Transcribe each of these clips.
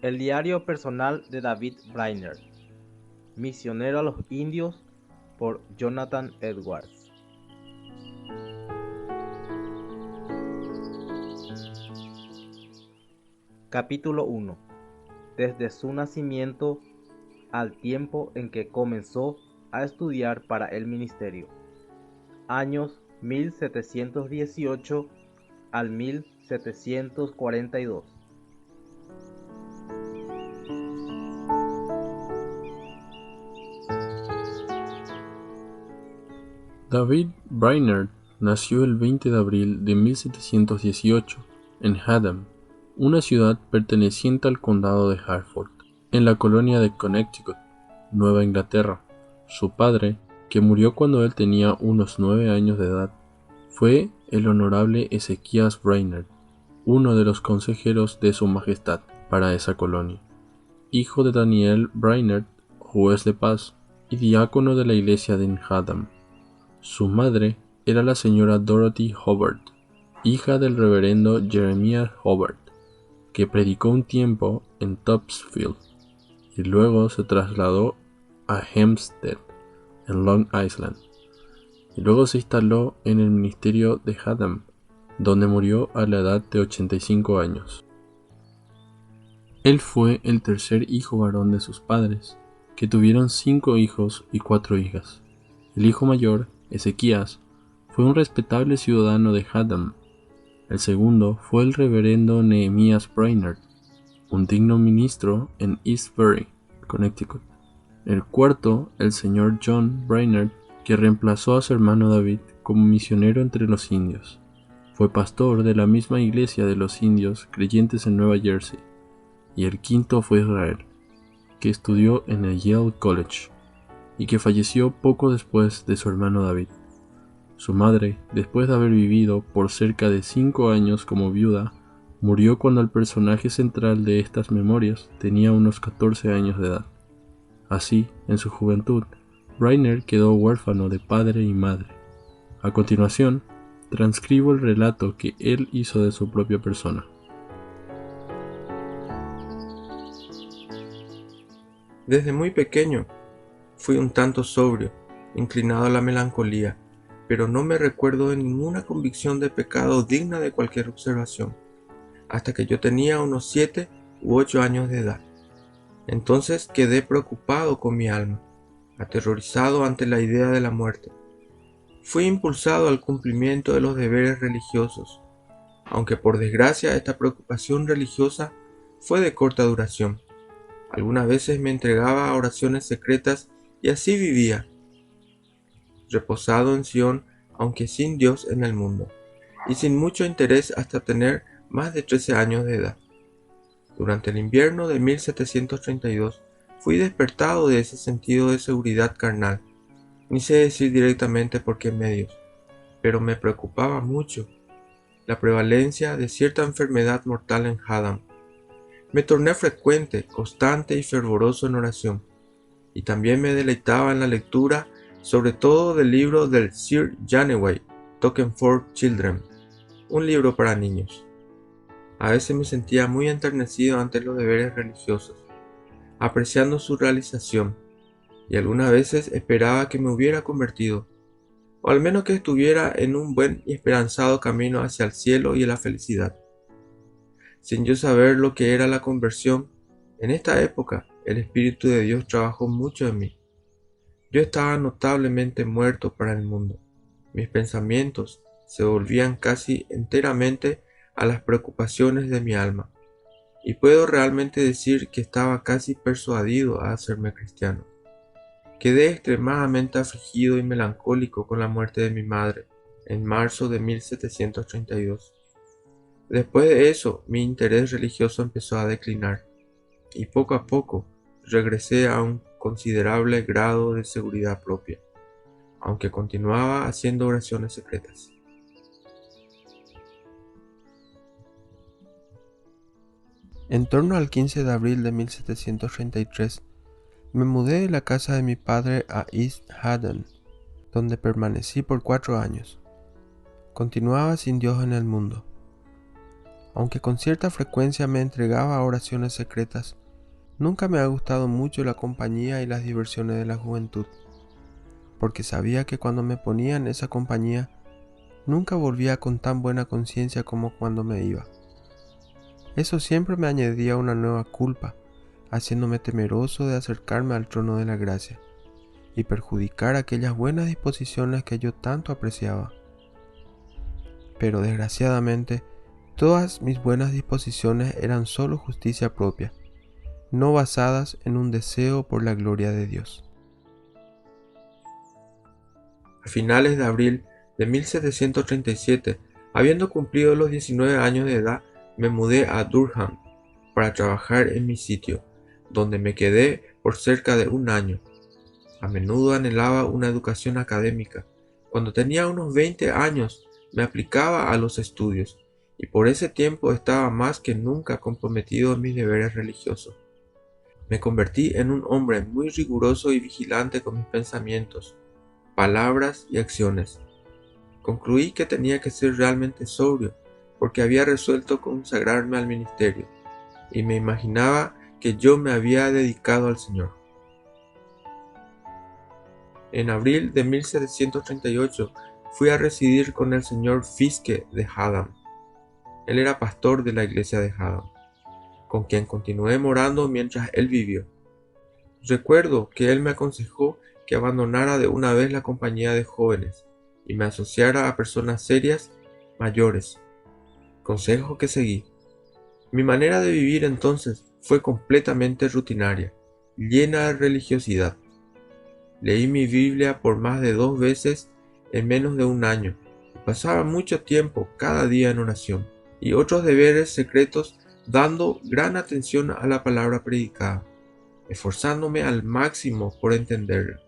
El diario personal de David Brainerd, Misionero a los indios, por Jonathan Edwards. Capítulo 1. Desde su nacimiento al tiempo en que comenzó a estudiar para el ministerio. Años 1718 al 1742. David Brainerd nació el 20 de abril de 1718 en Haddam, una ciudad perteneciente al condado de Hartford, en la colonia de Connecticut, Nueva Inglaterra. Su padre, que murió cuando él tenía unos 9 años de edad, fue el honorable Ezequías Brainerd, uno de los consejeros de Su Majestad para esa colonia, hijo de Daniel Brainerd, juez de paz y diácono de la iglesia de Haddam. Su madre era la señora Dorothy Hobart, hija del reverendo Jeremiah Hobart, que predicó un tiempo en Topsfield y luego se trasladó a Hempstead, en Long Island, y luego se instaló en el ministerio de Haddam, donde murió a la edad de 85 años. Él fue el tercer hijo varón de sus padres, que tuvieron 5 hijos y 4 hijas. El hijo mayor, Ezequías, fue un respetable ciudadano de Haddam. El segundo fue el reverendo Nehemías Brainerd, un digno ministro en East Bury, Connecticut. El cuarto, el señor John Brainerd, que reemplazó a su hermano David como misionero entre los indios. Fue pastor de la misma iglesia de los indios creyentes en Nueva Jersey. Y el quinto fue Israel, que estudió en el Yale College y que falleció poco después de su hermano David. Su madre, después de haber vivido por cerca de 5 años como viuda, murió cuando el personaje central de estas memorias tenía unos 14 años de edad. Así, en su juventud, Brainerd quedó huérfano de padre y madre. A continuación, transcribo el relato que él hizo de su propia persona. Desde muy pequeño fui un tanto sobrio, inclinado a la melancolía, pero no me recuerdo de ninguna convicción de pecado digna de cualquier observación, hasta que yo tenía unos 7 u 8 años de edad. Entonces quedé preocupado con mi alma, aterrorizado ante la idea de la muerte. Fui impulsado al cumplimiento de los deberes religiosos, aunque por desgracia esta preocupación religiosa fue de corta duración. Algunas veces me entregaba a oraciones secretas y así vivía, reposado en Sion, aunque sin Dios en el mundo, y sin mucho interés hasta tener más de 13 años de edad. Durante el invierno de 1732 fui despertado de ese sentido de seguridad carnal, ni sé decir directamente por qué medios, pero me preocupaba mucho la prevalencia de cierta enfermedad mortal en Haddam. Me torné frecuente, constante y fervoroso en oración, y también me deleitaba en la lectura, sobre todo del libro del Sir Janeway, Token for Children, un libro para niños. A veces me sentía muy enternecido ante los deberes religiosos, apreciando su realización, y algunas veces esperaba que me hubiera convertido, o al menos que estuviera en un buen y esperanzado camino hacia el cielo y la felicidad. Sin yo saber lo que era la conversión, en esta época el Espíritu de Dios trabajó mucho en mí. Yo estaba notablemente muerto para el mundo. Mis pensamientos se volvían casi enteramente a las preocupaciones de mi alma, y puedo realmente decir que estaba casi persuadido a hacerme cristiano. Quedé extremadamente afligido y melancólico con la muerte de mi madre en marzo de 1732. Después de eso, mi interés religioso empezó a declinar, y poco a poco regresé a un considerable grado de seguridad propia, aunque continuaba haciendo oraciones secretas. En torno al 15 de abril de 1733, me mudé de la casa de mi padre a East Haddam, donde permanecí por 4 años. Continuaba sin Dios en el mundo. Aunque con cierta frecuencia me entregaba a oraciones secretas, nunca me ha gustado mucho la compañía y las diversiones de la juventud, porque sabía que cuando me ponía en esa compañía, nunca volvía con tan buena conciencia como cuando me iba. Eso siempre me añadía una nueva culpa, haciéndome temeroso de acercarme al trono de la gracia y perjudicar aquellas buenas disposiciones que yo tanto apreciaba. Pero desgraciadamente, todas mis buenas disposiciones eran solo justicia propia, no basadas en un deseo por la gloria de Dios. A finales de abril de 1737, habiendo cumplido los 19 años de edad, me mudé a Durham para trabajar en mi sitio, donde me quedé por cerca de un año. A menudo anhelaba una educación académica. Cuando tenía unos 20 años, me aplicaba a los estudios, y por ese tiempo estaba más que nunca comprometido en mis deberes religiosos. Me convertí en un hombre muy riguroso y vigilante con mis pensamientos, palabras y acciones. Concluí que tenía que ser realmente sobrio, porque había resuelto consagrarme al ministerio, y me imaginaba que yo me había dedicado al Señor. En abril de 1738 fui a residir con el señor Fiske de Haddam. Él era pastor de la iglesia de Haddam, con quien continué morando mientras él vivió. Recuerdo que él me aconsejó que abandonara de una vez la compañía de jóvenes y me asociara a personas serias, mayores, consejo que seguí. Mi manera de vivir entonces fue completamente rutinaria, llena de religiosidad. Leí mi Biblia por más de 2 veces en menos de un año y pasaba mucho tiempo cada día en oración y otros deberes secretos dando gran atención a la palabra predicada, esforzándome al máximo por entenderla.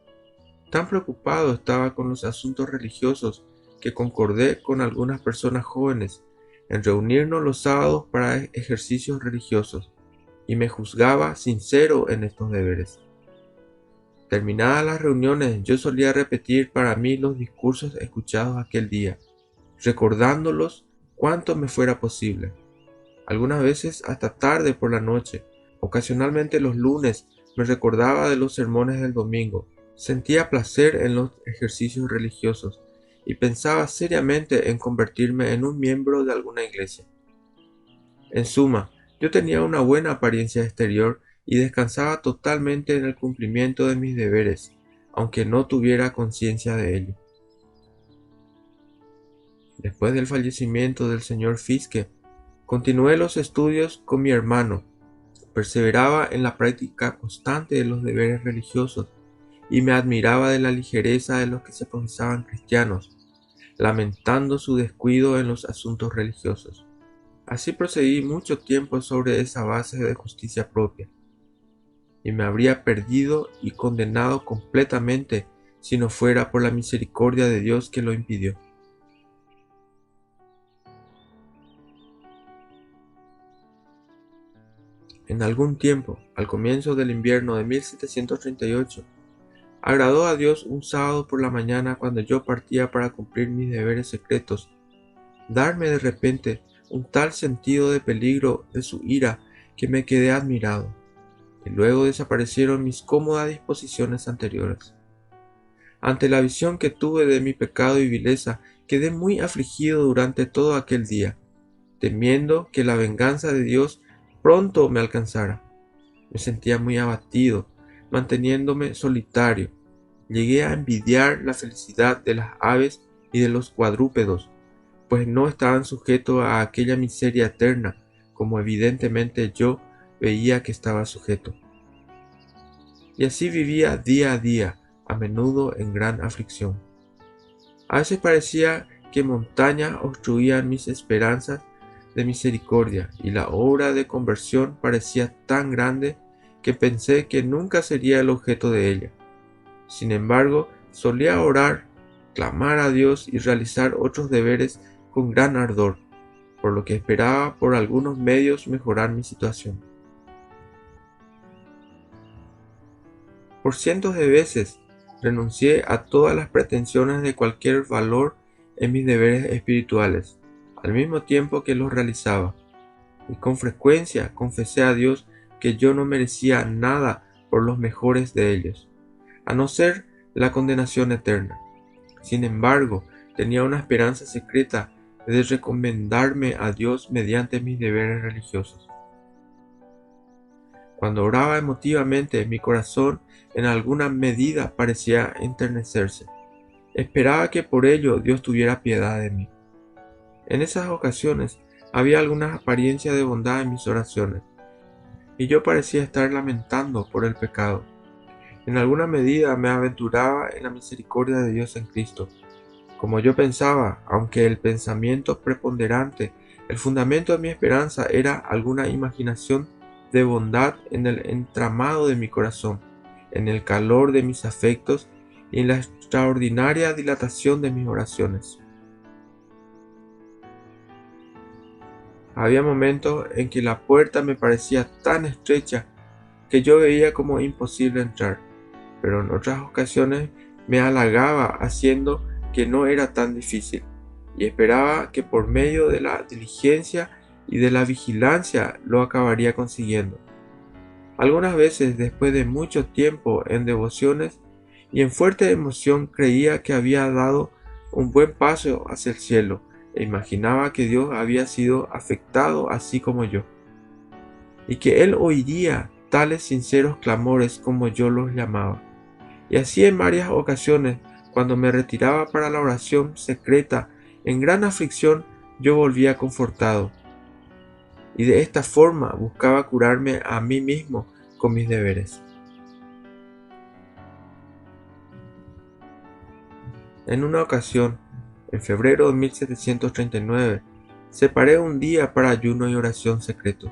Tan preocupado estaba con los asuntos religiosos que concordé con algunas personas jóvenes en reunirnos los sábados para ejercicios religiosos y me juzgaba sincero en estos deberes. Terminadas las reuniones, yo solía repetir para mí los discursos escuchados aquel día, recordándolos cuanto me fuera posible. Algunas veces hasta tarde por la noche, ocasionalmente los lunes, me recordaba de los sermones del domingo. Sentía placer en los ejercicios religiosos y pensaba seriamente en convertirme en un miembro de alguna iglesia. En suma, yo tenía una buena apariencia exterior y descansaba totalmente en el cumplimiento de mis deberes, aunque no tuviera conciencia de ello. Después del fallecimiento del señor Fiske, continué los estudios con mi hermano, perseveraba en la práctica constante de los deberes religiosos y me admiraba de la ligereza de los que se profesaban cristianos, lamentando su descuido en los asuntos religiosos. Así procedí mucho tiempo sobre esa base de justicia propia, y me habría perdido y condenado completamente si no fuera por la misericordia de Dios que lo impidió. En algún tiempo, al comienzo del invierno de 1738, agradó a Dios un sábado por la mañana cuando yo partía para cumplir mis deberes secretos, darme de repente un tal sentido de peligro de su ira que me quedé admirado, y luego desaparecieron mis cómodas disposiciones anteriores. Ante la visión que tuve de mi pecado y vileza, quedé muy afligido durante todo aquel día, temiendo que la venganza de Dios pronto me alcanzara. Me sentía muy abatido, manteniéndome solitario. Llegué a envidiar la felicidad de las aves y de los cuadrúpedos, pues no estaban sujetos a aquella miseria eterna, como evidentemente yo veía que estaba sujeto. Y así vivía día a día, a menudo en gran aflicción. A veces parecía que montañas obstruían mis esperanzas de misericordia, y la obra de conversión parecía tan grande que pensé que nunca sería el objeto de ella. Sin embargo, solía orar, clamar a Dios y realizar otros deberes con gran ardor, por lo que esperaba por algunos medios mejorar mi situación. Por cientos de veces renuncié a todas las pretensiones de cualquier valor en mis deberes espirituales, al mismo tiempo que los realizaba, y con frecuencia confesé a Dios que yo no merecía nada por los mejores de ellos, a no ser la condenación eterna. Sin embargo, tenía una esperanza secreta de recomendarme a Dios mediante mis deberes religiosos. Cuando oraba emotivamente, mi corazón en alguna medida parecía enternecerse. Esperaba que por ello Dios tuviera piedad de mí. En esas ocasiones había alguna apariencia de bondad en mis oraciones, y yo parecía estar lamentando por el pecado. En alguna medida me aventuraba en la misericordia de Dios en Cristo. Como yo pensaba, aunque el pensamiento preponderante, el fundamento de mi esperanza era alguna imaginación de bondad en el entramado de mi corazón, en el calor de mis afectos y en la extraordinaria dilatación de mis oraciones. Había momentos en que la puerta me parecía tan estrecha que yo veía como imposible entrar, pero en otras ocasiones me halagaba haciendo que no era tan difícil, y esperaba que por medio de la diligencia y de la vigilancia lo acabaría consiguiendo. Algunas veces, después de mucho tiempo en devociones y en fuerte emoción, creía que había dado un buen paso hacia el cielo, e imaginaba que Dios había sido afectado así como yo, y que Él oiría tales sinceros clamores como yo los llamaba. Y así en varias ocasiones, cuando me retiraba para la oración secreta en gran aflicción, yo volvía confortado, y de esta forma buscaba curarme a mí mismo con mis deberes. En una ocasión, en febrero de 1739, separé un día para ayuno y oración secretos,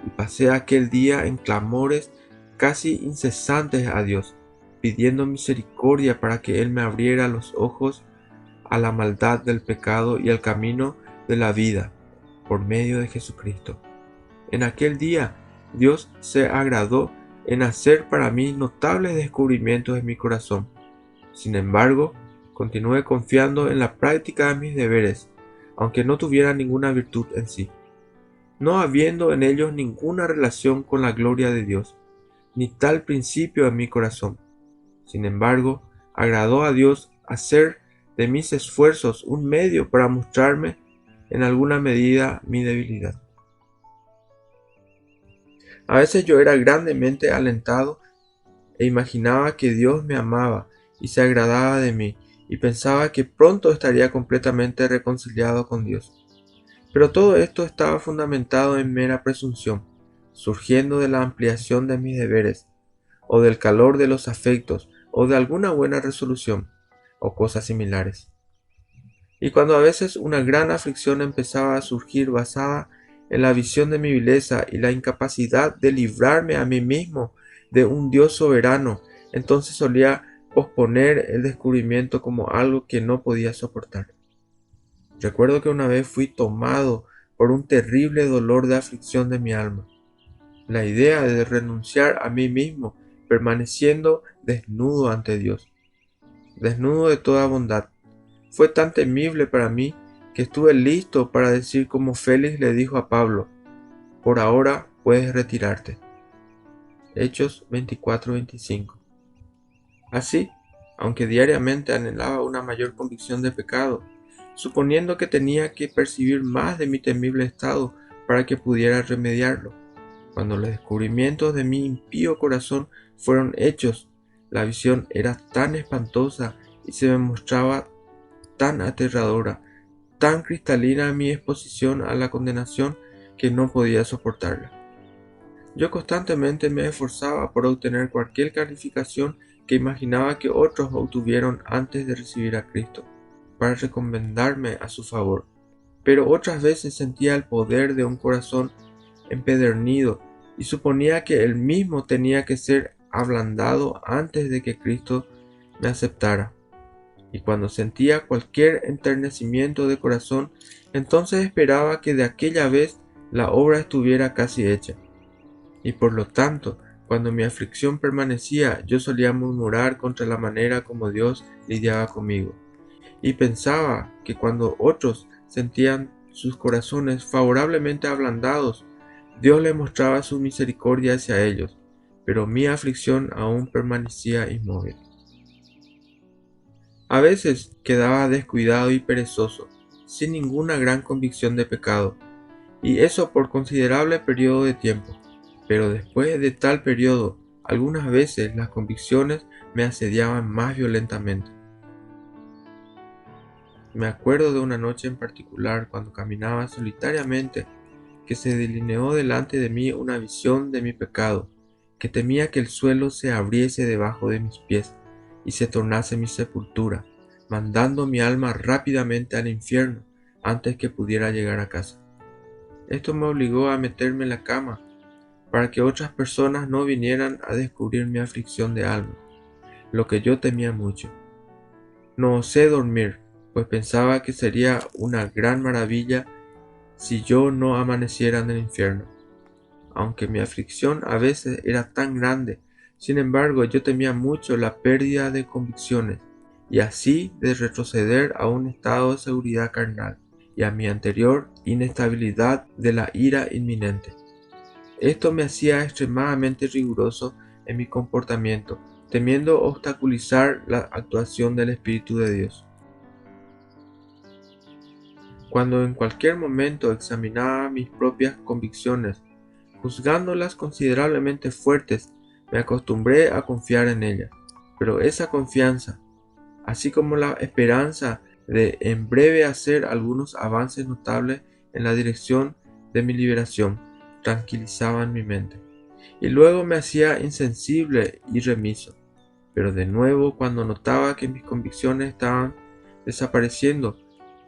y pasé aquel día en clamores casi incesantes a Dios, pidiendo misericordia para que Él me abriera los ojos a la maldad del pecado y al camino de la vida, por medio de Jesucristo. En aquel día, Dios se agradó en hacer para mí notables descubrimientos en mi corazón. Sin embargo, continué confiando en la práctica de mis deberes, aunque no tuviera ninguna virtud en sí, no habiendo en ellos ninguna relación con la gloria de Dios, ni tal principio en mi corazón. Sin embargo, agradó a Dios hacer de mis esfuerzos un medio para mostrarme en alguna medida mi debilidad. A veces yo era grandemente alentado e imaginaba que Dios me amaba y se agradaba de mí, y pensaba que pronto estaría completamente reconciliado con Dios. Pero todo esto estaba fundamentado en mera presunción, surgiendo de la ampliación de mis deberes, o del calor de los afectos, o de alguna buena resolución, o cosas similares. Y cuando a veces una gran aflicción empezaba a surgir basada en la visión de mi vileza y la incapacidad de librarme a mí mismo de un Dios soberano, entonces solía posponer el descubrimiento como algo que no podía soportar. Recuerdo que una vez fui tomado por un terrible dolor de aflicción de mi alma. La idea de renunciar a mí mismo, permaneciendo desnudo ante Dios, desnudo de toda bondad, fue tan temible para mí que estuve listo para decir como Félix le dijo a Pablo: por ahora puedes retirarte. Hechos 24:25. Así, aunque diariamente anhelaba una mayor convicción de pecado, suponiendo que tenía que percibir más de mi temible estado para que pudiera remediarlo, cuando los descubrimientos de mi impío corazón fueron hechos, la visión era tan espantosa y se me mostraba tan aterradora, tan cristalina mi exposición a la condenación, que no podía soportarla. Yo constantemente me esforzaba por obtener cualquier calificación que imaginaba que otros obtuvieron antes de recibir a Cristo, para recomendarme a su favor. Pero otras veces sentía el poder de un corazón empedernido y suponía que él mismo tenía que ser ablandado antes de que Cristo me aceptara. Y cuando sentía cualquier enternecimiento de corazón, entonces esperaba que de aquella vez la obra estuviera casi hecha. Y por lo tanto, cuando mi aflicción permanecía, yo solía murmurar contra la manera como Dios lidiaba conmigo, y pensaba que cuando otros sentían sus corazones favorablemente ablandados, Dios les mostraba su misericordia hacia ellos, pero mi aflicción aún permanecía inmóvil. A veces quedaba descuidado y perezoso, sin ninguna gran convicción de pecado, y eso por considerable periodo de tiempo. Pero después de tal periodo, algunas veces las convicciones me asediaban más violentamente. Me acuerdo de una noche en particular cuando caminaba solitariamente que se delineó delante de mí una visión de mi pecado, que temía que el suelo se abriese debajo de mis pies y se tornase mi sepultura, mandando mi alma rápidamente al infierno antes que pudiera llegar a casa. Esto me obligó a meterme en la cama, para que otras personas no vinieran a descubrir mi aflicción de alma, lo que yo temía mucho. No osé dormir, pues pensaba que sería una gran maravilla si yo no amaneciera en el infierno. Aunque mi aflicción a veces era tan grande, sin embargo yo temía mucho la pérdida de convicciones, y así de retroceder a un estado de seguridad carnal, y a mi anterior inestabilidad de la ira inminente. Esto me hacía extremadamente riguroso en mi comportamiento, temiendo obstaculizar la actuación del Espíritu de Dios. Cuando en cualquier momento examinaba mis propias convicciones, juzgándolas considerablemente fuertes, me acostumbré a confiar en ellas. Pero esa confianza, así como la esperanza de en breve hacer algunos avances notables en la dirección de mi liberación, tranquilizaban mi mente. Y luego me hacía insensible y remiso. Pero de nuevo, cuando notaba que mis convicciones estaban desapareciendo,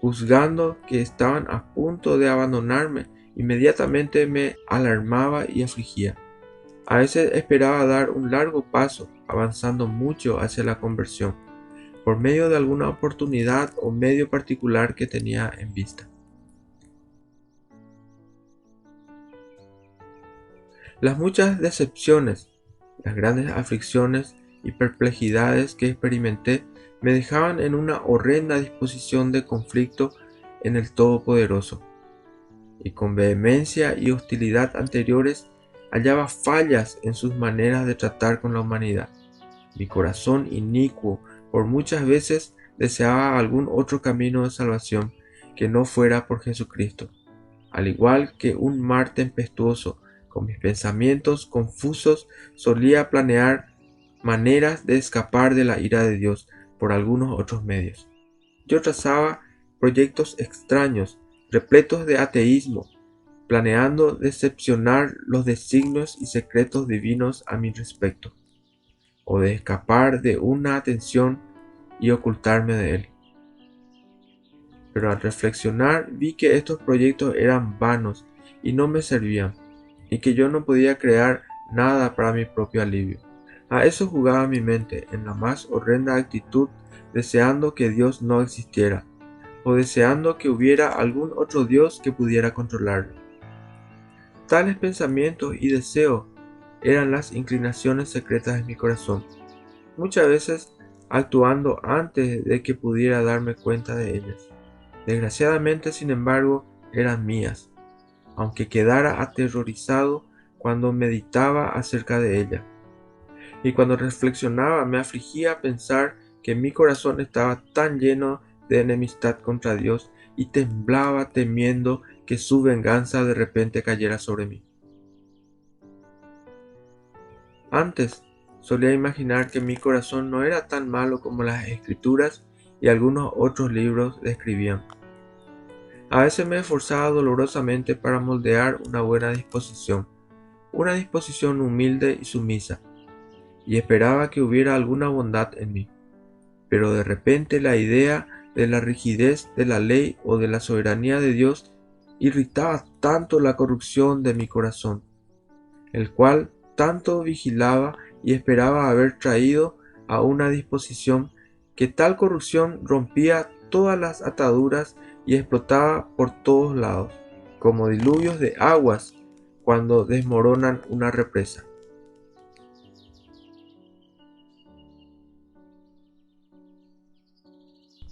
juzgando que estaban a punto de abandonarme, inmediatamente me alarmaba y afligía. A veces esperaba dar un largo paso, avanzando mucho hacia la conversión, por medio de alguna oportunidad o medio particular que tenía en vista. Las muchas decepciones, las grandes aflicciones y perplejidades que experimenté me dejaban en una horrenda disposición de conflicto en el Todopoderoso, y con vehemencia y hostilidad anteriores hallaba fallas en sus maneras de tratar con la humanidad. Mi corazón inicuo por muchas veces deseaba algún otro camino de salvación que no fuera por Jesucristo, al igual que un mar tempestuoso. Con mis pensamientos confusos solía planear maneras de escapar de la ira de Dios por algunos otros medios. Yo trazaba proyectos extraños, repletos de ateísmo, planeando decepcionar los designios y secretos divinos a mi respecto, o de escapar de una atención y ocultarme de él. Pero al reflexionar vi que estos proyectos eran vanos y no me servían, y que yo no podía crear nada para mi propio alivio. A eso jugaba mi mente en la más horrenda actitud, deseando que Dios no existiera, o deseando que hubiera algún otro Dios que pudiera controlarlo. Tales pensamientos y deseos eran las inclinaciones secretas de mi corazón, muchas veces actuando antes de que pudiera darme cuenta de ellas. Desgraciadamente, sin embargo, eran mías, aunque quedara aterrorizado cuando meditaba acerca de ella. Y cuando reflexionaba me afligía pensar que mi corazón estaba tan lleno de enemistad contra Dios y temblaba temiendo que su venganza de repente cayera sobre mí. Antes solía imaginar que mi corazón no era tan malo como las Escrituras y algunos otros libros describían. A veces me esforzaba dolorosamente para moldear una buena disposición, una disposición humilde y sumisa, y esperaba que hubiera alguna bondad en mí. Pero de repente la idea de la rigidez de la ley o de la soberanía de Dios irritaba tanto la corrupción de mi corazón, el cual tanto vigilaba y esperaba haber traído a una disposición, que tal corrupción rompía todas las ataduras y explotaba por todos lados, como diluvios de aguas cuando desmoronan una represa.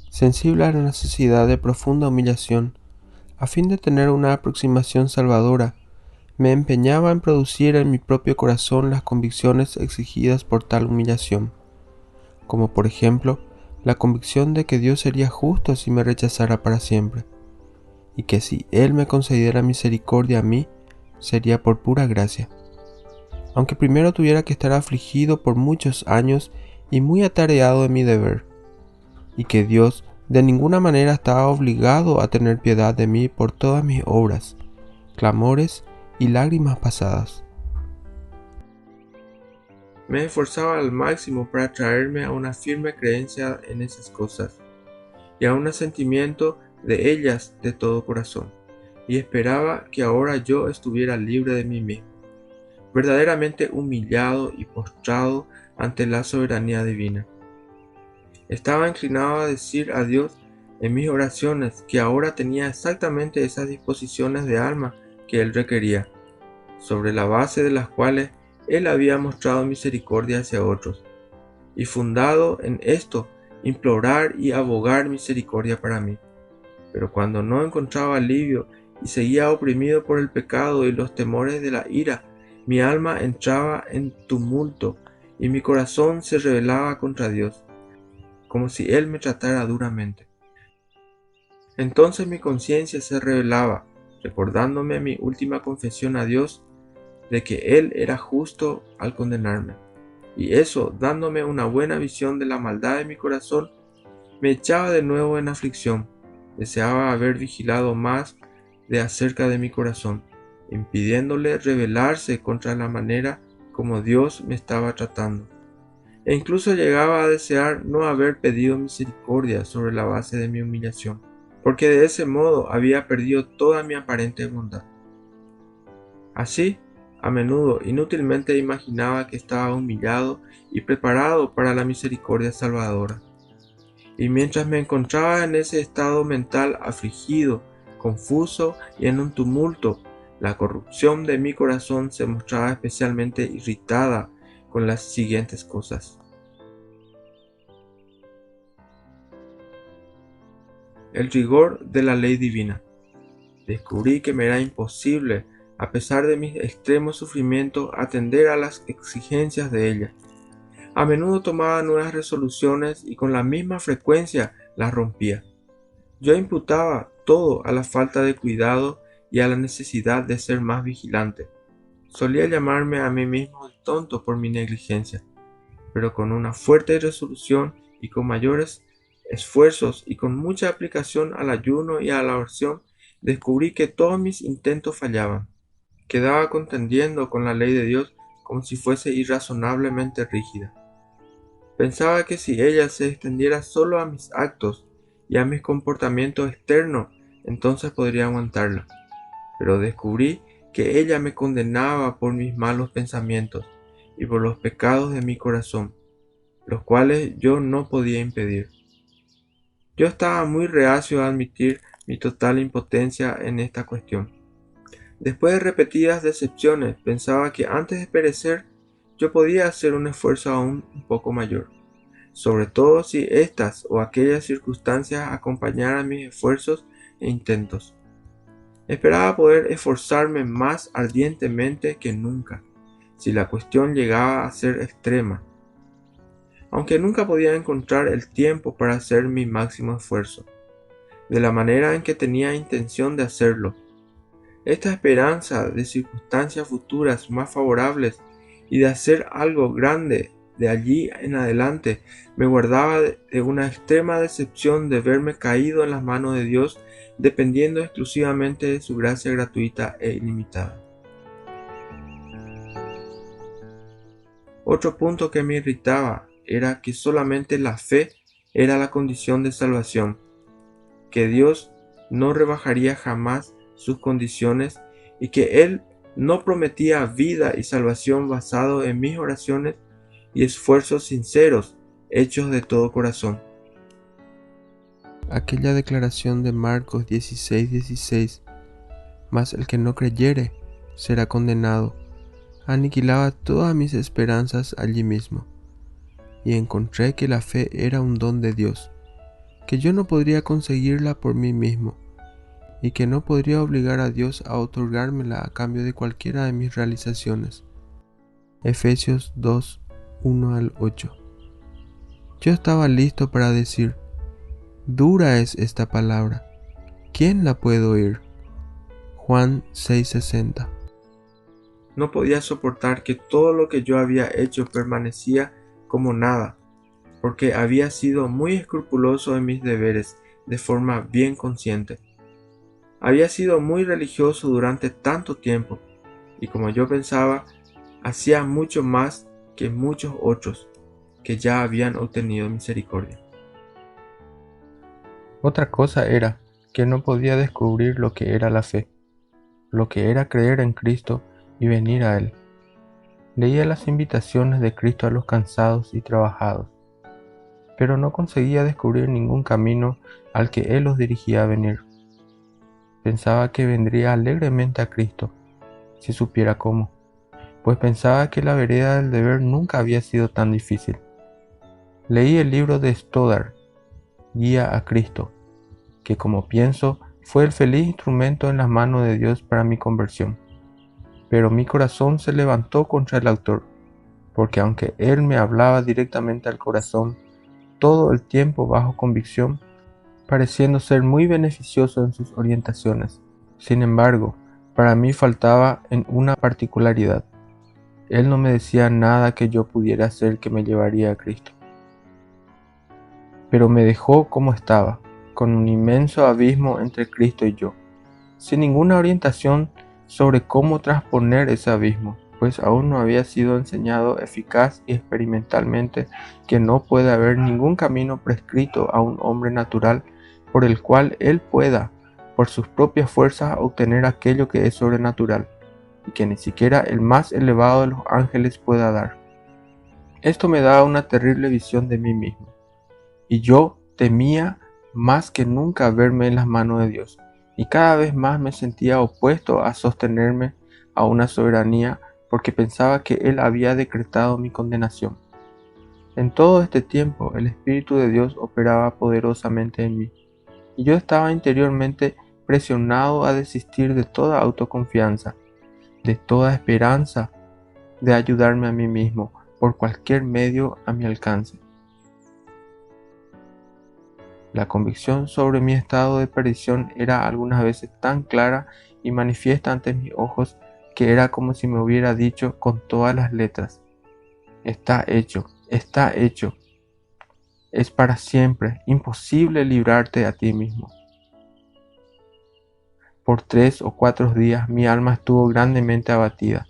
Sensible a la necesidad de profunda humillación, A fin de tener una aproximación salvadora, me empeñaba en producir en mi propio corazón las convicciones exigidas por tal humillación, como por ejemplo la convicción de que Dios sería justo si me rechazara para siempre, y que si Él me concediera misericordia a mí, sería por pura gracia, aunque primero tuviera que estar afligido por muchos años y muy atareado de mi deber, y que Dios de ninguna manera estaba obligado a tener piedad de mí por todas mis obras, clamores y lágrimas pasadas. Me esforzaba al máximo para traerme a una firme creencia en esas cosas y a un asentimiento de ellas de todo corazón, y esperaba que ahora yo estuviera libre de mí mismo, verdaderamente humillado y postrado ante la soberanía divina. Estaba inclinado a decir a Dios en mis oraciones que ahora tenía exactamente esas disposiciones de alma que Él requería, sobre la base de las cuales Él había mostrado misericordia hacia otros, y fundado en esto, implorar y abogar misericordia para mí. Pero cuando no encontraba alivio y seguía oprimido por el pecado y los temores de la ira, mi alma entraba en tumulto y mi corazón se rebelaba contra Dios, como si Él me tratara duramente. Entonces mi conciencia se rebelaba, recordándome mi última confesión a Dios de que Él era justo al condenarme, y eso, dándome una buena visión de la maldad de mi corazón, me echaba de nuevo en aflicción. Deseaba haber vigilado más de acerca de mi corazón, impidiéndole rebelarse contra la manera como Dios me estaba tratando. E incluso llegaba a desear no haber pedido misericordia sobre la base de mi humillación, porque de ese modo había perdido toda mi aparente bondad. Así, a menudo inútilmente imaginaba que estaba humillado y preparado para la misericordia salvadora. Y mientras me encontraba en ese estado mental afligido, confuso y en un tumulto, la corrupción de mi corazón se mostraba especialmente irritada con las siguientes cosas. El rigor de la ley divina. Descubrí que me era imposible, a pesar de mis extremos sufrimientos, atender a las exigencias de ella. A menudo tomaba nuevas resoluciones y con la misma frecuencia las rompía. Yo imputaba todo a la falta de cuidado y a la necesidad de ser más vigilante. Solía llamarme a mí mismo tonto por mi negligencia, pero con una fuerte resolución y con mayores esfuerzos y con mucha aplicación al ayuno y a la oración, descubrí que todos mis intentos fallaban. Quedaba contendiendo con la ley de Dios como si fuese irrazonablemente rígida. Pensaba que si ella se extendiera solo a mis actos y a mis comportamientos externos, entonces podría aguantarla. Pero descubrí que ella me condenaba por mis malos pensamientos y por los pecados de mi corazón, los cuales yo no podía impedir. Yo estaba muy reacio a admitir mi total impotencia en esta cuestión. Después de repetidas decepciones, pensaba que antes de perecer, yo podía hacer un esfuerzo aún un poco mayor, sobre todo si estas o aquellas circunstancias acompañaran mis esfuerzos e intentos. Esperaba poder esforzarme más ardientemente que nunca, si la cuestión llegaba a ser extrema, aunque nunca podía encontrar el tiempo para hacer mi máximo esfuerzo, de la manera en que tenía intención de hacerlo. Esta esperanza de circunstancias futuras más favorables y de hacer algo grande de allí en adelante me guardaba de una extrema decepción de verme caído en las manos de Dios, dependiendo exclusivamente de su gracia gratuita e ilimitada. Otro punto que me irritaba era que solamente la fe era la condición de salvación, que Dios no rebajaría jamás sus condiciones y que Él no prometía vida y salvación basado en mis oraciones y esfuerzos sinceros hechos de todo corazón. Aquella declaración de Marcos 16:16, mas el que no creyere será condenado, aniquilaba todas mis esperanzas allí mismo, y encontré que la fe era un don de Dios, que yo no podría conseguirla por mí mismo, y que no podría obligar a Dios a otorgármela a cambio de cualquiera de mis realizaciones. Efesios 2, 1 al 8. Yo estaba listo para decir: dura es esta palabra, ¿quién la puede oír? Juan 6:60. No podía soportar que todo lo que yo había hecho permanecía como nada, porque había sido muy escrupuloso en mis deberes de forma bien consciente. Había sido muy religioso durante tanto tiempo, y como yo pensaba, hacía mucho más que muchos otros que ya habían obtenido misericordia. Otra cosa era que no podía descubrir lo que era la fe, lo que era creer en Cristo y venir a Él. Leía las invitaciones de Cristo a los cansados y trabajados, pero no conseguía descubrir ningún camino al que Él los dirigía a venir. Pensaba que vendría alegremente a Cristo, si supiera cómo, pues pensaba que la vereda del deber nunca había sido tan difícil. Leí el libro de Stoddard, Guía a Cristo, que, como pienso, fue el feliz instrumento en las manos de Dios para mi conversión. Pero mi corazón se levantó contra el autor, porque aunque él me hablaba directamente al corazón, todo el tiempo bajo convicción, pareciendo ser muy beneficioso en sus orientaciones, sin embargo, para mí faltaba en una particularidad. Él no me decía nada que yo pudiera hacer que me llevaría a Cristo. Pero me dejó como estaba, con un inmenso abismo entre Cristo y yo, sin ninguna orientación sobre cómo trasponer ese abismo, pues aún no había sido enseñado eficaz y experimentalmente que no puede haber ningún camino prescrito a un hombre natural por el cual él pueda, por sus propias fuerzas, obtener aquello que es sobrenatural, y que ni siquiera el más elevado de los ángeles pueda dar. Esto me daba una terrible visión de mí mismo, y yo temía más que nunca verme en las manos de Dios, y cada vez más me sentía opuesto a sostenerme a una soberanía, porque pensaba que Él había decretado mi condenación. En todo este tiempo el Espíritu de Dios operaba poderosamente en mí, y yo estaba interiormente presionado a desistir de toda autoconfianza, de toda esperanza de ayudarme a mí mismo por cualquier medio a mi alcance. La convicción sobre mi estado de perdición era algunas veces tan clara y manifiesta ante mis ojos que era como si me hubiera dicho con todas las letras: está hecho, está hecho. Es para siempre imposible librarte a ti mismo. Por 3 o 4 días mi alma estuvo grandemente abatida.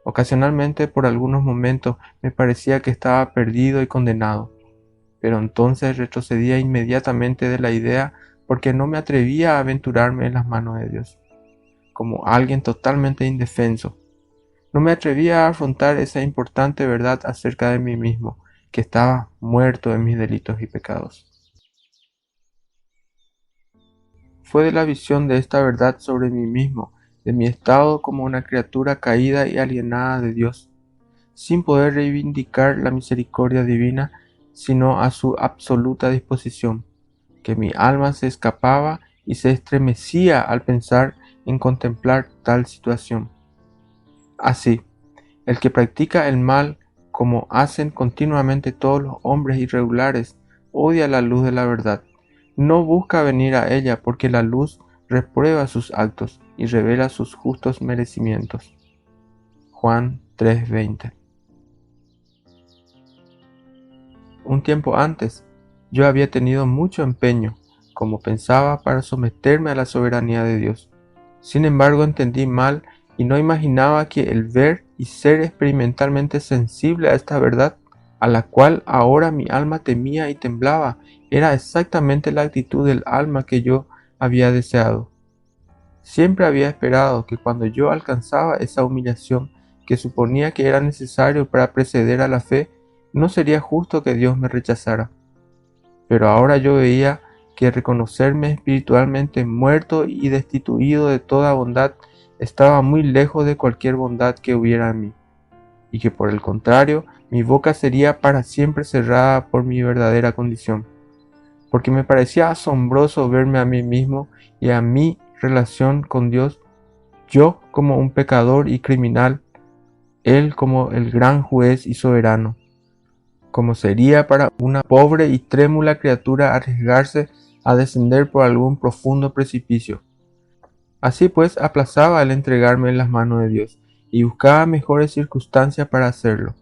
Ocasionalmente, por algunos momentos, me parecía que estaba perdido y condenado, pero entonces retrocedía inmediatamente de la idea porque no me atrevía a aventurarme en las manos de Dios, como alguien totalmente indefenso. No me atrevía a afrontar esa importante verdad acerca de mí mismo, que estaba muerto en mis delitos y pecados. Fue de la visión de esta verdad sobre mí mismo, de mi estado como una criatura caída y alienada de Dios, sin poder reivindicar la misericordia divina, sino a su absoluta disposición, que mi alma se escapaba y se estremecía al pensar en contemplar tal situación. Así, el que practica el mal, como hacen continuamente todos los hombres irregulares, odia la luz de la verdad, no busca venir a ella porque la luz reprueba sus actos y revela sus justos merecimientos. Juan 3:20. Un tiempo antes, yo había tenido mucho empeño, como pensaba, para someterme a la soberanía de Dios. Sin embargo, entendí mal y no imaginaba que el ver y ser experimentalmente sensible a esta verdad, a la cual ahora mi alma temía y temblaba, era exactamente la actitud del alma que yo había deseado. Siempre había esperado que cuando yo alcanzaba esa humillación que suponía que era necesario para preceder a la fe, no sería justo que Dios me rechazara. Pero ahora yo veía que reconocerme espiritualmente muerto y destituido de toda bondad estaba muy lejos de cualquier bondad que hubiera en mí, y que por el contrario mi boca sería para siempre cerrada por mi verdadera condición, porque me parecía asombroso verme a mí mismo y a mí relación con Dios, yo como un pecador y criminal, Él como el gran juez y soberano, como sería para una pobre y trémula criatura arriesgarse a descender por algún profundo precipicio. Así pues, aplazaba el entregarme en las manos de Dios y buscaba mejores circunstancias para hacerlo,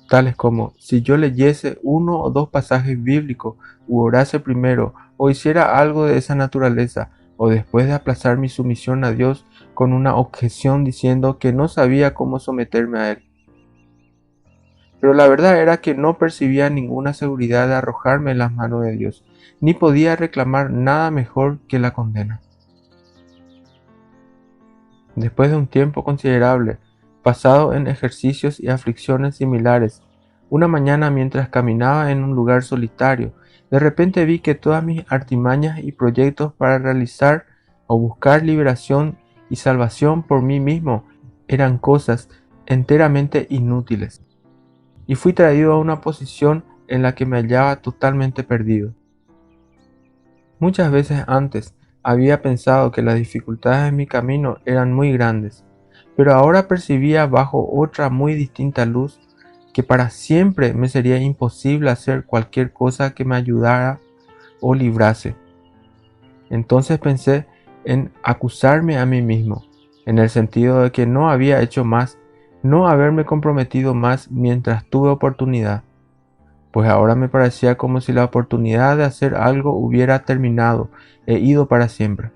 tales como si yo leyese uno o dos pasajes bíblicos, u orase primero, o hiciera algo de esa naturaleza, o después de aplazar mi sumisión a Dios con una objeción diciendo que no sabía cómo someterme a Él. Pero la verdad era que no percibía ninguna seguridad de arrojarme en las manos de Dios, ni podía reclamar nada mejor que la condena. Después de un tiempo considerable, pasado en ejercicios y aflicciones similares, una mañana mientras caminaba en un lugar solitario, de repente vi que todas mis artimañas y proyectos para realizar o buscar liberación y salvación por mí mismo eran cosas enteramente inútiles, y fui traído a una posición en la que me hallaba totalmente perdido. Muchas veces antes había pensado que las dificultades en mi camino eran muy grandes, pero ahora percibía bajo otra muy distinta luz que para siempre me sería imposible hacer cualquier cosa que me ayudara o librase. Entonces pensé en acusarme a mí mismo, en el sentido de que no había hecho más, no haberme comprometido más mientras tuve oportunidad, pues ahora me parecía como si la oportunidad de hacer algo hubiera terminado e ido para siempre.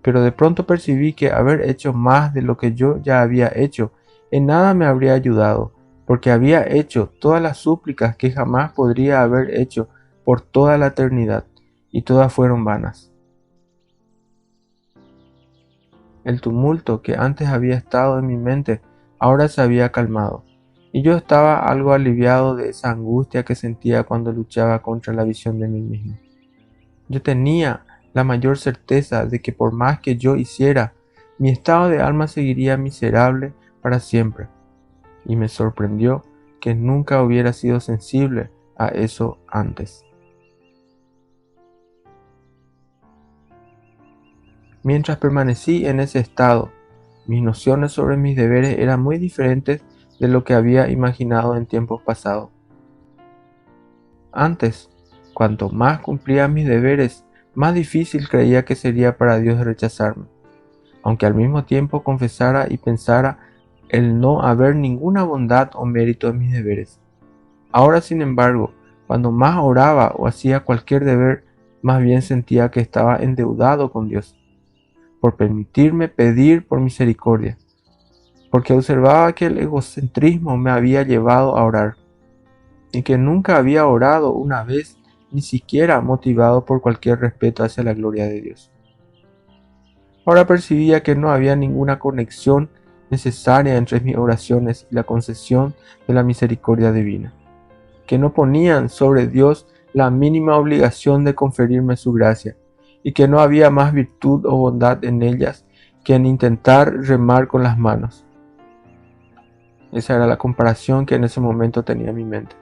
Pero de pronto percibí que haber hecho más de lo que yo ya había hecho en nada me habría ayudado, porque había hecho todas las súplicas que jamás podría haber hecho por toda la eternidad, y todas fueron vanas. El tumulto que antes había estado en mi mente ahora se había calmado, y yo estaba algo aliviado de esa angustia que sentía cuando luchaba contra la visión de mí mismo. Yo tenía la mayor certeza de que por más que yo hiciera, mi estado de alma seguiría miserable para siempre, y me sorprendió que nunca hubiera sido sensible a eso antes. Mientras permanecí en ese estado, mis nociones sobre mis deberes eran muy diferentes de lo que había imaginado en tiempos pasados. Antes, cuanto más cumplía mis deberes, más difícil creía que sería para Dios rechazarme, aunque al mismo tiempo confesara y pensara el no haber ninguna bondad o mérito en mis deberes. Ahora, sin embargo, cuando más oraba o hacía cualquier deber, más bien sentía que estaba endeudado con Dios, por permitirme pedir por misericordia, porque observaba que el egocentrismo me había llevado a orar, y que nunca había orado una vez, ni siquiera motivado por cualquier respeto hacia la gloria de Dios. Ahora percibía que no había ninguna conexión necesaria entre mis oraciones y la concesión de la misericordia divina, que no ponían sobre Dios la mínima obligación de conferirme su gracia, y que no había más virtud o bondad en ellas que en intentar remar con las manos. Esa era la comparación que en ese momento tenía en mi mente.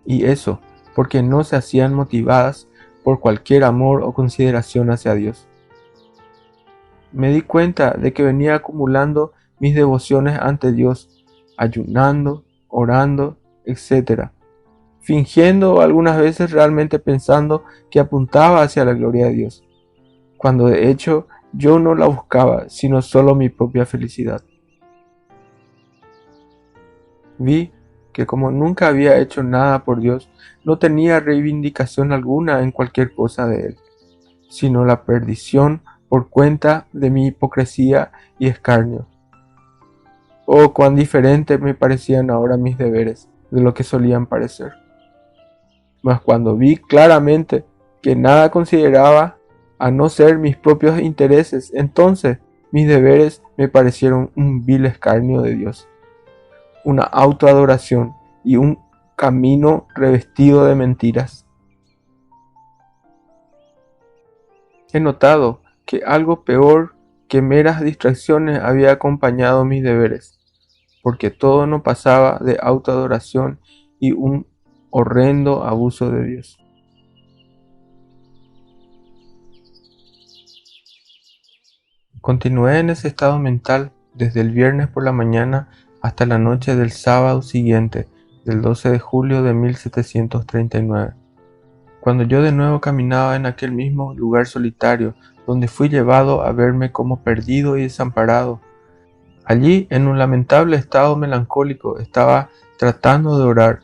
Y eso porque no se hacían motivadas por cualquier amor o consideración hacia Dios. Me di cuenta de que venía acumulando mis devociones ante Dios, ayunando, orando, etc., fingiendo o algunas veces realmente pensando que apuntaba hacia la gloria de Dios, cuando de hecho yo no la buscaba, sino solo mi propia felicidad. Vi que como nunca había hecho nada por Dios, no tenía reivindicación alguna en cualquier cosa de Él, sino la perdición por cuenta de mi hipocresía y escarnio. Oh, cuán diferentes me parecían ahora mis deberes de lo que solían parecer. Mas cuando vi claramente que nada consideraba a no ser mis propios intereses, entonces mis deberes me parecieron un vil escarnio de Dios, una autoadoración y un camino revestido de mentiras. He notado que algo peor que meras distracciones había acompañado mis deberes, porque todo no pasaba de autoadoración y un horrendo abuso de Dios. Continué en ese estado mental desde el viernes por la mañana hasta la noche del sábado siguiente, del 12 de julio de 1739, cuando yo de nuevo caminaba en aquel mismo lugar solitario, donde fui llevado a verme como perdido y desamparado. Allí, en un lamentable estado melancólico, estaba tratando de orar,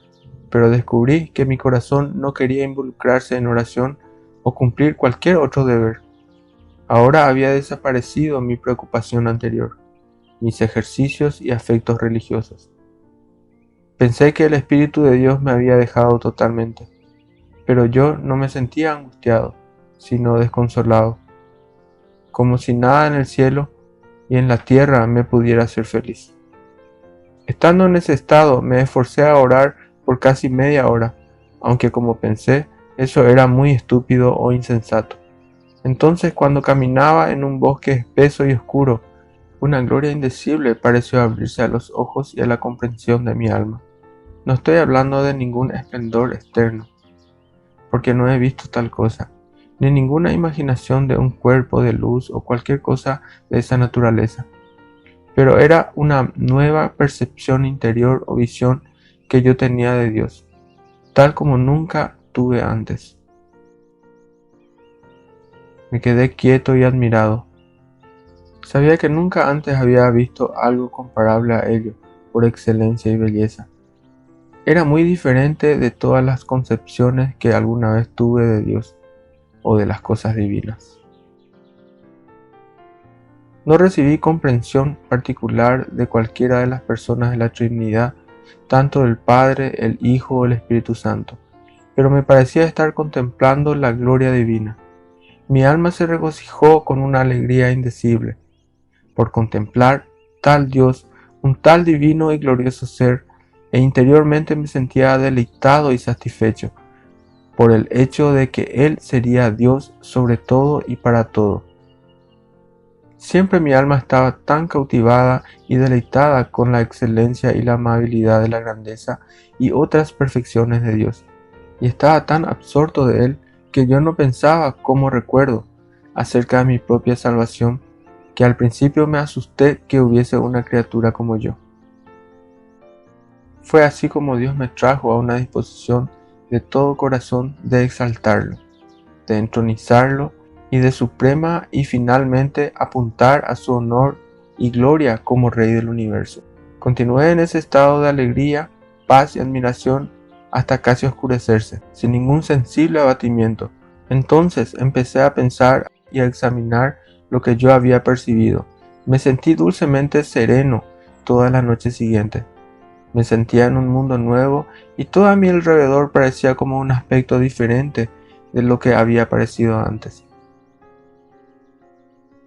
pero descubrí que mi corazón no quería involucrarse en oración o cumplir cualquier otro deber. Ahora había desaparecido mi preocupación anterior, mis ejercicios y afectos religiosos. Pensé que el Espíritu de Dios me había dejado totalmente, pero yo no me sentía angustiado, sino desconsolado, como si nada en el cielo y en la tierra me pudiera hacer feliz. Estando en ese estado, me esforcé a orar por casi media hora, aunque como pensé, eso era muy estúpido o insensato. Entonces, cuando caminaba en un bosque espeso y oscuro, una gloria indecible pareció abrirse a los ojos y a la comprensión de mi alma. No estoy hablando de ningún esplendor externo, porque no he visto tal cosa, ni ninguna imaginación de un cuerpo de luz o cualquier cosa de esa naturaleza. Pero era una nueva percepción interior o visión que yo tenía de Dios, tal como nunca tuve antes. Me quedé quieto y admirado. Sabía que nunca antes había visto algo comparable a ello por excelencia y belleza. Era muy diferente de todas las concepciones que alguna vez tuve de Dios o de las cosas divinas. No recibí comprensión particular de cualquiera de las personas de la Trinidad, tanto del Padre, el Hijo o el Espíritu Santo, pero me parecía estar contemplando la gloria divina. Mi alma se regocijó con una alegría indecible por contemplar tal Dios, un tal divino y glorioso ser, e interiormente me sentía deleitado y satisfecho por el hecho de que Él sería Dios sobre todo y para todo. Siempre mi alma estaba tan cautivada y deleitada con la excelencia y la amabilidad de la grandeza y otras perfecciones de Dios, y estaba tan absorto de Él que yo no pensaba, como recuerdo, acerca de mi propia salvación, que al principio me asusté que hubiese una criatura como yo. Fue así como Dios me trajo a una disposición de todo corazón de exaltarlo, de entronizarlo y de suprema y finalmente apuntar a su honor y gloria como Rey del universo. Continué en ese estado de alegría, paz y admiración hasta casi oscurecerse, sin ningún sensible abatimiento. Entonces empecé a pensar y a examinar lo que yo había percibido. Me sentí dulcemente sereno toda la noche siguiente. Me sentía en un mundo nuevo y todo a mi alrededor parecía como un aspecto diferente de lo que había parecido antes.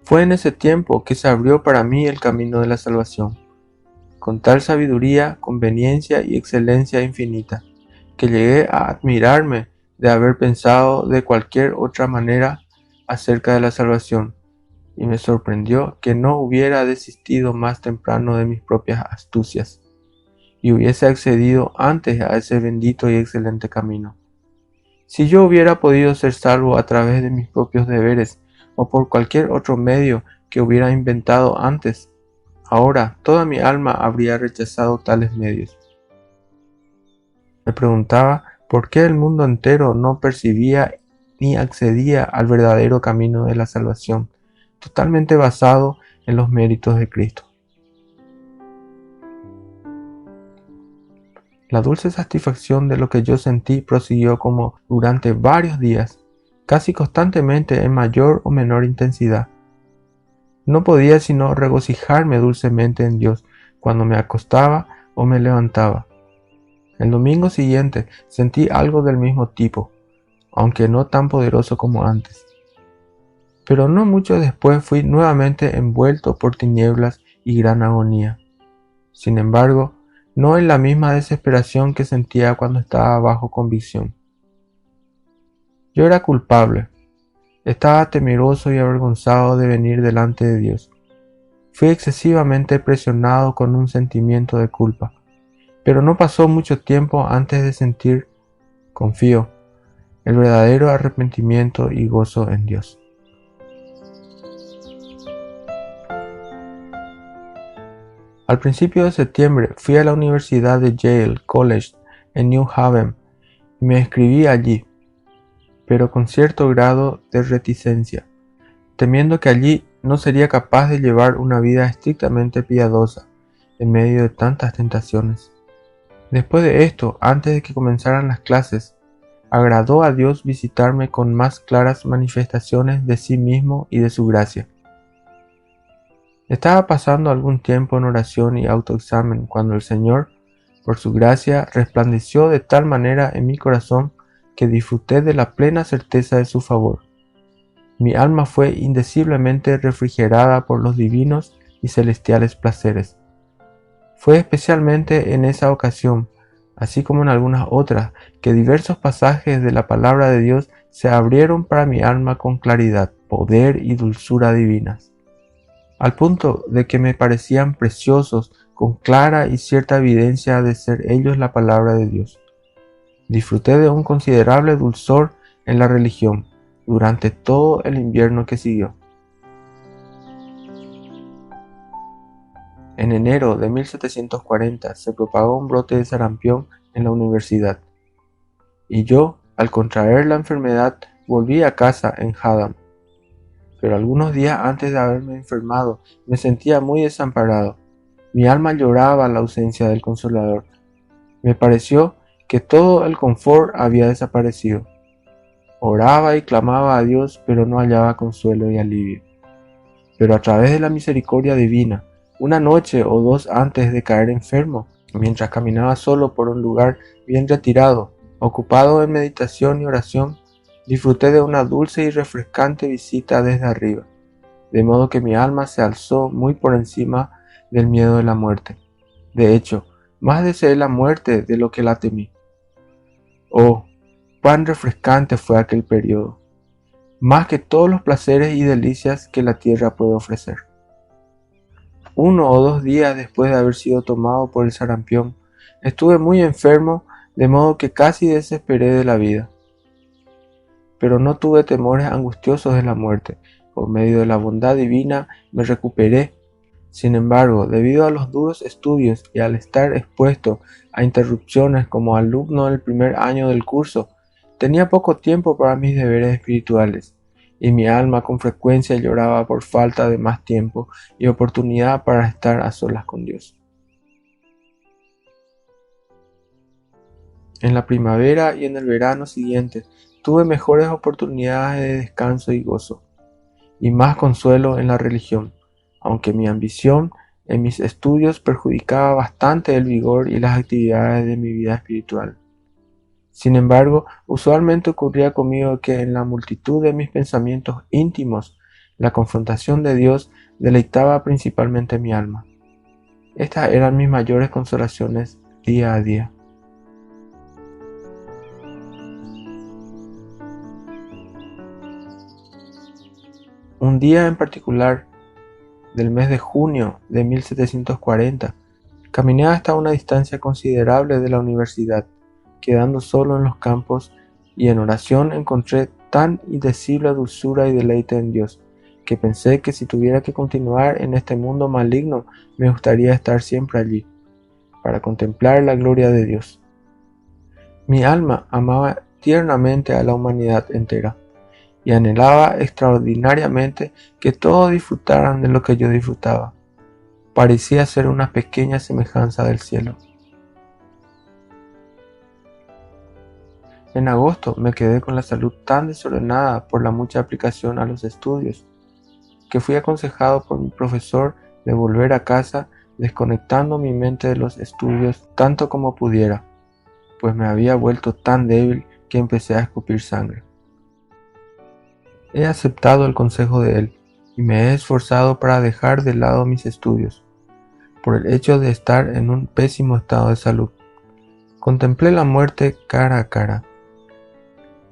Fue en ese tiempo que se abrió para mí el camino de la salvación, con tal sabiduría, conveniencia y excelencia infinita, que llegué a admirarme de haber pensado de cualquier otra manera acerca de la salvación, y me sorprendió que no hubiera desistido más temprano de mis propias astucias, y hubiese accedido antes a ese bendito y excelente camino. Si yo hubiera podido ser salvo a través de mis propios deberes o por cualquier otro medio que hubiera inventado antes, ahora toda mi alma habría rechazado tales medios. Me preguntaba por qué el mundo entero no percibía ni accedía al verdadero camino de la salvación, totalmente basado en los méritos de Cristo. La dulce satisfacción de lo que yo sentí prosiguió como durante varios días, casi constantemente en mayor o menor intensidad. No podía sino regocijarme dulcemente en Dios cuando me acostaba o me levantaba. El domingo siguiente sentí algo del mismo tipo, aunque no tan poderoso como antes. Pero no mucho después fui nuevamente envuelto por tinieblas y gran agonía. Sin embargo, no en la misma desesperación que sentía cuando estaba bajo convicción. Yo era culpable. Estaba temeroso y avergonzado de venir delante de Dios. Fui excesivamente presionado con un sentimiento de culpa, pero no pasó mucho tiempo antes de sentir, confío, el verdadero arrepentimiento y gozo en Dios. Al principio de septiembre fui a la Universidad de Yale College en New Haven y me inscribí allí, pero con cierto grado de reticencia, temiendo que allí no sería capaz de llevar una vida estrictamente piadosa en medio de tantas tentaciones. Después de esto, antes de que comenzaran las clases, agradó a Dios visitarme con más claras manifestaciones de sí mismo y de su gracia. Estaba pasando algún tiempo en oración y autoexamen cuando el Señor, por su gracia, resplandeció de tal manera en mi corazón que disfruté de la plena certeza de su favor. Mi alma fue indeciblemente refrigerada por los divinos y celestiales placeres. Fue especialmente en esa ocasión, así como en algunas otras, que diversos pasajes de la palabra de Dios se abrieron para mi alma con claridad, poder y dulzura divinas, al punto de que me parecían preciosos con clara y cierta evidencia de ser ellos la palabra de Dios. Disfruté de un considerable dulzor en la religión durante todo el invierno que siguió. En enero de 1740 se propagó un brote de sarampión en la universidad, y yo, al contraer la enfermedad, volví a casa en Haddam. Pero algunos días antes de haberme enfermado, me sentía muy desamparado. Mi alma lloraba la ausencia del Consolador. Me pareció que todo el confort había desaparecido. Oraba y clamaba a Dios, pero no hallaba consuelo y alivio. Pero a través de la misericordia divina, una noche o dos antes de caer enfermo, mientras caminaba solo por un lugar bien retirado, ocupado en meditación y oración, disfruté de una dulce y refrescante visita desde arriba, de modo que mi alma se alzó muy por encima del miedo de la muerte. De hecho, más deseé la muerte de lo que la temí. Oh, cuán refrescante fue aquel periodo, más que todos los placeres y delicias que la tierra puede ofrecer. 1 o 2 días después de haber sido tomado por el sarampión, estuve muy enfermo, de modo que casi desesperé de la vida. Pero no tuve temores angustiosos de la muerte. Por medio de la bondad divina me recuperé. Sin embargo, debido a los duros estudios y al estar expuesto a interrupciones como alumno del primer año del curso, tenía poco tiempo para mis deberes espirituales, y mi alma con frecuencia lloraba por falta de más tiempo y oportunidad para estar a solas con Dios. En la primavera y en el verano siguiente tuve mejores oportunidades de descanso y gozo, y más consuelo en la religión, aunque mi ambición en mis estudios perjudicaba bastante el vigor y las actividades de mi vida espiritual. Sin embargo, usualmente ocurría conmigo que en la multitud de mis pensamientos íntimos, la confrontación de Dios deleitaba principalmente mi alma. Estas eran mis mayores consolaciones día a día. Un día en particular, del mes de junio de 1740, caminé hasta una distancia considerable de la universidad, quedando solo en los campos, y en oración encontré tan indecible dulzura y deleite en Dios, que pensé que si tuviera que continuar en este mundo maligno, me gustaría estar siempre allí, para contemplar la gloria de Dios. Mi alma amaba tiernamente a la humanidad entera, y anhelaba extraordinariamente que todos disfrutaran de lo que yo disfrutaba. Parecía ser una pequeña semejanza del cielo. En agosto me quedé con la salud tan desordenada por la mucha aplicación a los estudios, que fui aconsejado por mi profesor de volver a casa desconectando mi mente de los estudios tanto como pudiera, pues me había vuelto tan débil que empecé a escupir sangre. He aceptado el consejo de él y me he esforzado para dejar de lado mis estudios, por el hecho de estar en un pésimo estado de salud. Contemplé la muerte cara a cara.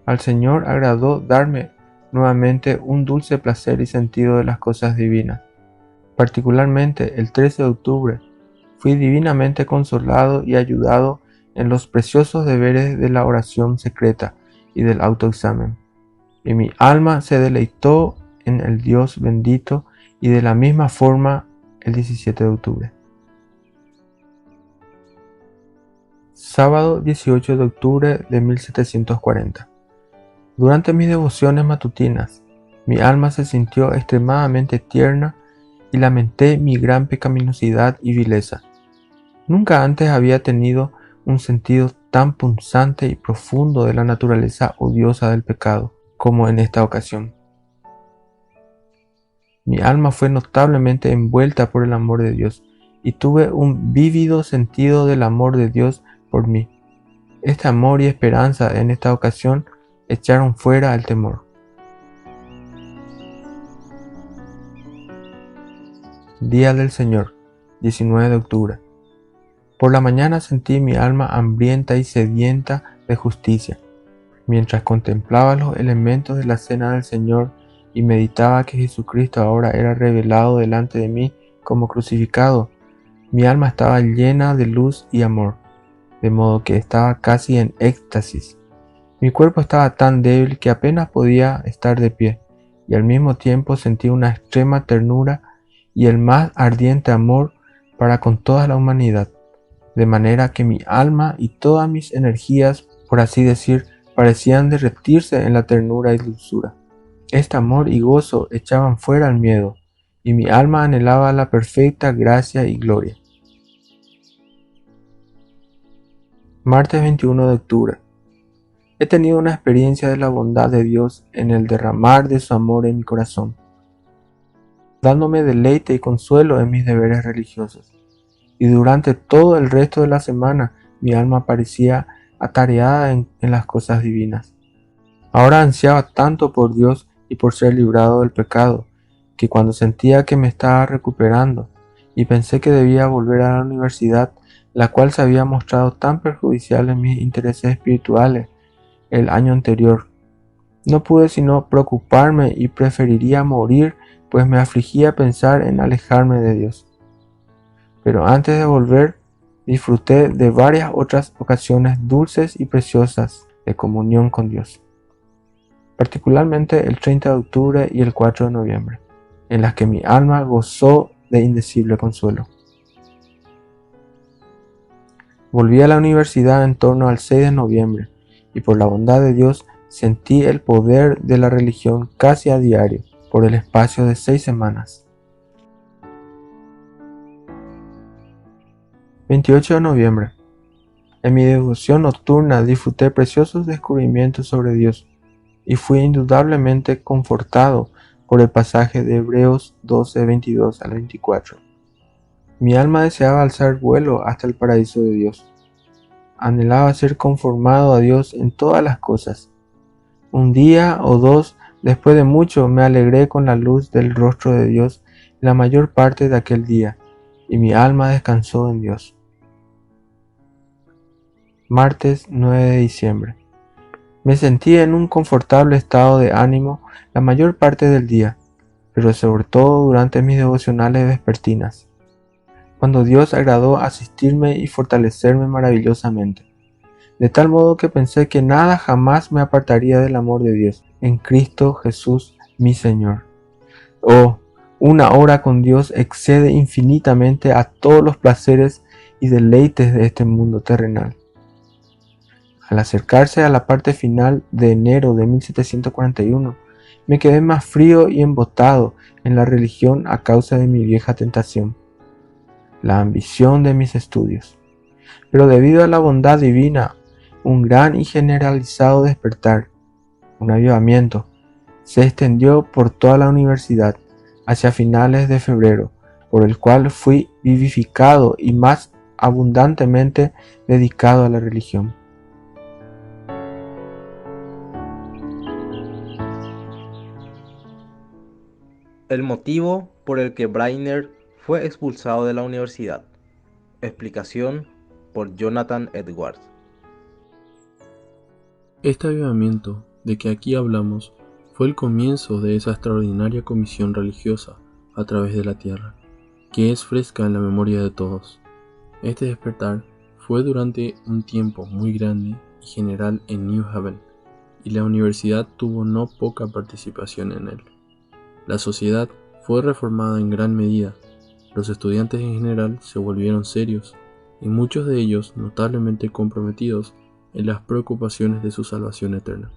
Al Señor agradó darme nuevamente un dulce placer y sentido de las cosas divinas. Particularmente el 13 de octubre fui divinamente consolado y ayudado en los preciosos deberes de la oración secreta y del autoexamen, y mi alma se deleitó en el Dios bendito, y de la misma forma el 17 de octubre. Sábado 18 de octubre de 1740. Durante mis devociones matutinas, mi alma se sintió extremadamente tierna y lamenté mi gran pecaminosidad y vileza. Nunca antes había tenido un sentido tan punzante y profundo de la naturaleza odiosa del pecado como en esta ocasión. Mi alma fue notablemente envuelta por el amor de Dios y tuve un vívido sentido del amor de Dios por mí. Este amor y esperanza en esta ocasión echaron fuera el temor. Día del Señor, 19 de octubre. Por la mañana sentí mi alma hambrienta y sedienta de justicia. Mientras contemplaba los elementos de la cena del Señor y meditaba que Jesucristo ahora era revelado delante de mí como crucificado, mi alma estaba llena de luz y amor, de modo que estaba casi en éxtasis. Mi cuerpo estaba tan débil que apenas podía estar de pie, y al mismo tiempo sentí una extrema ternura y el más ardiente amor para con toda la humanidad, de manera que mi alma y todas mis energías, por así decir, parecían derretirse en la ternura y dulzura. Este amor y gozo echaban fuera el miedo, y mi alma anhelaba la perfecta gracia y gloria. Martes 21 de octubre. He tenido una experiencia de la bondad de Dios en el derramar de su amor en mi corazón, dándome deleite y consuelo en mis deberes religiosos. Y durante todo el resto de la semana mi alma parecía atareada en las cosas divinas. Ahora ansiaba tanto por Dios y por ser librado del pecado, que cuando sentía que me estaba recuperando y pensé que debía volver a la universidad, la cual se había mostrado tan perjudicial en mis intereses espirituales el año anterior, no pude sino preocuparme y preferiría morir, pues me afligía pensar en alejarme de Dios. Pero antes de volver, disfruté de varias otras ocasiones dulces y preciosas de comunión con Dios, particularmente el 30 de octubre y el 4 de noviembre, en las que mi alma gozó de indecible consuelo. Volví a la universidad en torno al 6 de noviembre y por la bondad de Dios sentí el poder de la religión casi a diario por el espacio de 6 semanas. 28 de noviembre. En mi devoción nocturna disfruté preciosos descubrimientos sobre Dios y fui indudablemente confortado por el pasaje de Hebreos 12, 22 al 24. Mi alma deseaba alzar vuelo hasta el paraíso de Dios. Anhelaba ser conformado a Dios en todas las cosas. Un día o dos después de mucho me alegré con la luz del rostro de Dios la mayor parte de aquel día, y mi alma descansó en Dios. Martes 9 de diciembre. Me sentí en un confortable estado de ánimo la mayor parte del día, pero sobre todo durante mis devocionales vespertinas, cuando Dios agradó asistirme y fortalecerme maravillosamente, de tal modo que pensé que nada jamás me apartaría del amor de Dios, en Cristo Jesús mi Señor. Oh, una hora con Dios excede infinitamente a todos los placeres y deleites de este mundo terrenal. Al acercarse a la parte final de enero de 1741, me quedé más frío y embotado en la religión a causa de mi vieja tentación, la ambición de mis estudios. Pero debido a la bondad divina, un gran y generalizado despertar, un avivamiento, se extendió por toda la universidad hacia finales de febrero, por el cual fui vivificado y más abundantemente dedicado a la religión. El motivo por el que Brainerd fue expulsado de la universidad. Explicación por Jonathan Edwards. Este avivamiento de que aquí hablamos fue el comienzo de esa extraordinaria comisión religiosa a través de la tierra, que es fresca en la memoria de todos. Este despertar fue durante un tiempo muy grande y general en New Haven, y la universidad tuvo no poca participación en él. La sociedad fue reformada en gran medida, los estudiantes en general se volvieron serios, y muchos de ellos notablemente comprometidos en las preocupaciones de su salvación eterna.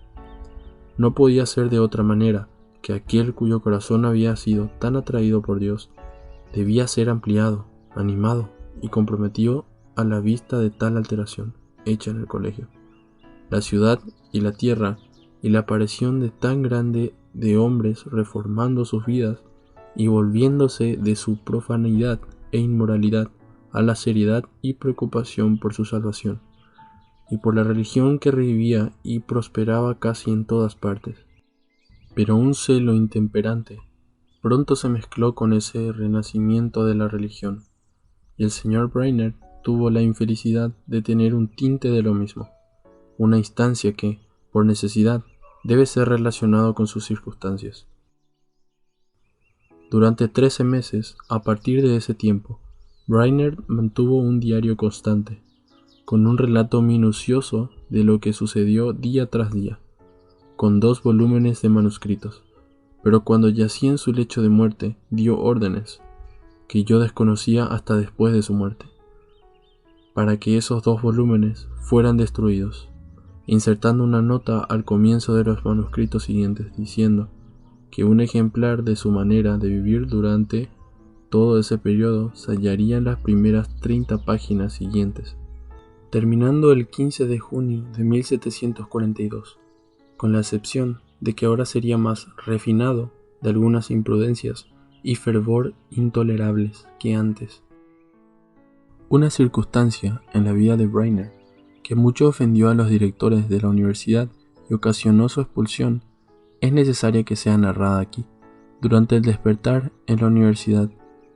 No podía ser de otra manera que aquel cuyo corazón había sido tan atraído por Dios debía ser ampliado, animado y comprometido a la vista de tal alteración hecha en el colegio. La ciudad y la tierra y la aparición de tan grande de hombres reformando sus vidas y volviéndose de su profanidad e inmoralidad a la seriedad y preocupación por su salvación, y por la religión que revivía y prosperaba casi en todas partes. Pero un celo intemperante pronto se mezcló con ese renacimiento de la religión, y el señor Brainerd tuvo la infelicidad de tener un tinte de lo mismo, una instancia que, por necesidad, debe ser relacionado con sus circunstancias. Durante 13 meses, a partir de ese tiempo, Brainerd mantuvo un diario constante, con un relato minucioso de lo que sucedió día tras día, con 2 volúmenes de manuscritos, pero cuando yacía en su lecho de muerte, dio órdenes, que yo desconocía hasta después de su muerte, para que esos 2 volúmenes fueran destruidos, insertando una nota al comienzo de los manuscritos siguientes, diciendo que un ejemplar de su manera de vivir durante todo ese periodo se hallaría en las primeras 30 páginas siguientes, terminando el 15 de junio de 1742, con la excepción de que ahora sería más refinado de algunas imprudencias y fervor intolerables que antes. Una circunstancia en la vida de Brainerd que mucho ofendió a los directores de la universidad y ocasionó su expulsión es necesaria que sea narrada aquí. Durante el despertar en la universidad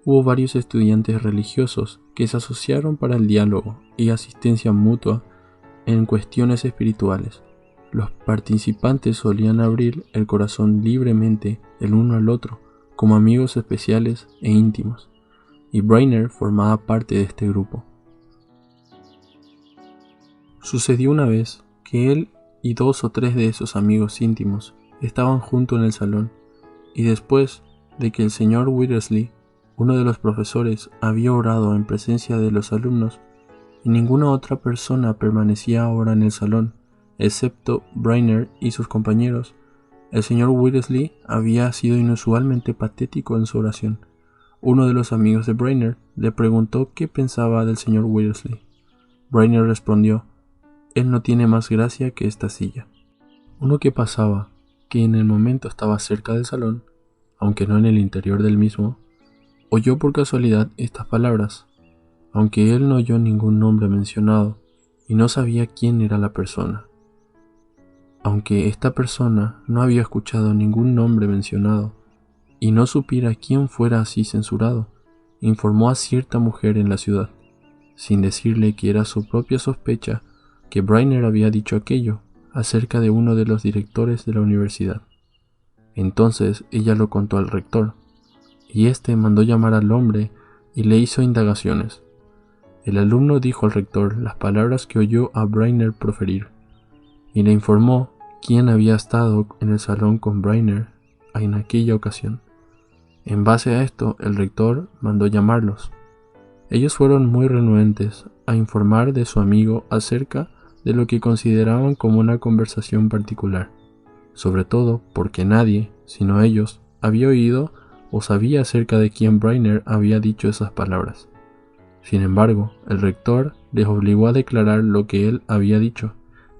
hubo varios estudiantes religiosos que se asociaron para el diálogo y asistencia mutua en cuestiones espirituales. Los participantes solían abrir el corazón libremente el uno al otro, como amigos especiales e íntimos, y Brainerd formaba parte de este grupo. Sucedió una vez que él y 2 o 3 de esos amigos íntimos estaban juntos en el salón, y después de que el señor Withersley, uno de los profesores, había orado en presencia de los alumnos, y ninguna otra persona permanecía ahora en el salón, excepto Brainerd y sus compañeros, el señor Withersley había sido inusualmente patético en su oración. Uno de los amigos de Brainerd le preguntó qué pensaba del señor Withersley. Brainerd respondió: «Él no tiene más gracia que esta silla». Uno que pasaba, que en el momento estaba cerca del salón, aunque no en el interior del mismo, oyó por casualidad estas palabras, aunque él no oyó ningún nombre mencionado y no sabía quién era la persona. Aunque esta persona no había escuchado ningún nombre mencionado y no supiera quién fuera así censurado, informó a cierta mujer en la ciudad, sin decirle que era su propia sospecha, que Brainerd había dicho aquello acerca de uno de los directores de la universidad. Entonces ella lo contó al rector, y éste mandó llamar al hombre y le hizo indagaciones. El alumno dijo al rector las palabras que oyó a Brainerd proferir, y le informó quién había estado en el salón con Brainerd en aquella ocasión. En base a esto, el rector mandó llamarlos. Ellos fueron muy renuentes a informar de su amigo acerca de lo que consideraban como una conversación particular, sobre todo porque nadie, sino ellos, había oído o sabía acerca de quién Brainerd había dicho esas palabras. Sin embargo, el rector les obligó a declarar lo que él había dicho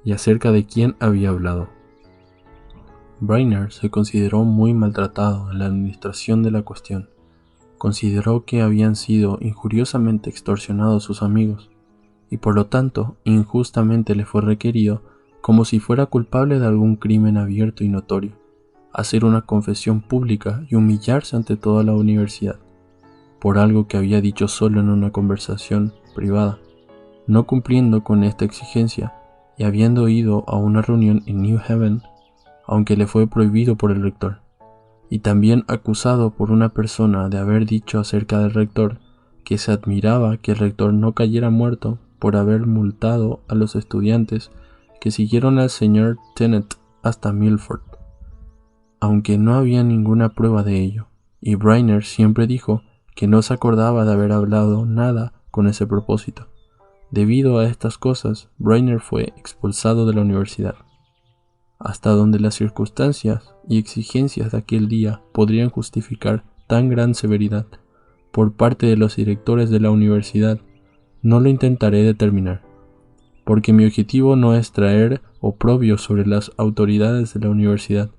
y acerca de quién había hablado. Brainerd se consideró muy maltratado en la administración de la cuestión. Consideró que habían sido injuriosamente extorsionados sus amigos, y por lo tanto injustamente le fue requerido, como si fuera culpable de algún crimen abierto y notorio, hacer una confesión pública y humillarse ante toda la universidad, por algo que había dicho solo en una conversación privada, no cumpliendo con esta exigencia y habiendo ido a una reunión en New Haven, aunque le fue prohibido por el rector, y también acusado por una persona de haber dicho acerca del rector que se admiraba que el rector no cayera muerto por haber multado a los estudiantes que siguieron al señor Tennant hasta Milford, aunque no había ninguna prueba de ello, y Brainerd siempre dijo que no se acordaba de haber hablado nada con ese propósito. Debido a estas cosas, Brainerd fue expulsado de la universidad, hasta donde las circunstancias y exigencias de aquel día podrían justificar tan gran severidad por parte de los directores de la universidad. No lo intentaré determinar, porque mi objetivo no es traer oprobio sobre las autoridades de la universidad,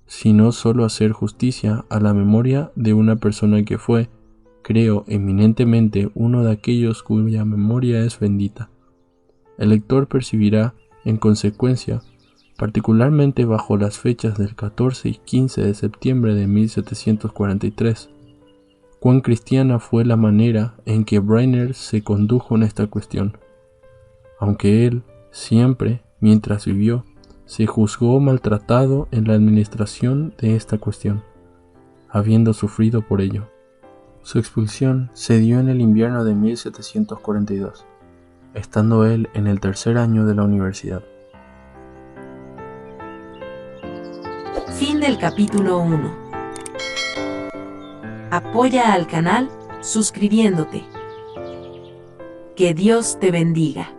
sino solo hacer justicia a la memoria de una persona que fue, creo, eminentemente uno de aquellos cuya memoria es bendita. El lector percibirá, en consecuencia, particularmente bajo las fechas del 14 y 15 de septiembre de 1743, cuán cristiana fue la manera en que Brainerd se condujo en esta cuestión, aunque él, siempre, mientras vivió, se juzgó maltratado en la administración de esta cuestión, habiendo sufrido por ello. Su expulsión se dio en el invierno de 1742, estando él en el tercer año de la universidad. Fin del capítulo 1. Apoya al canal suscribiéndote. Que Dios te bendiga.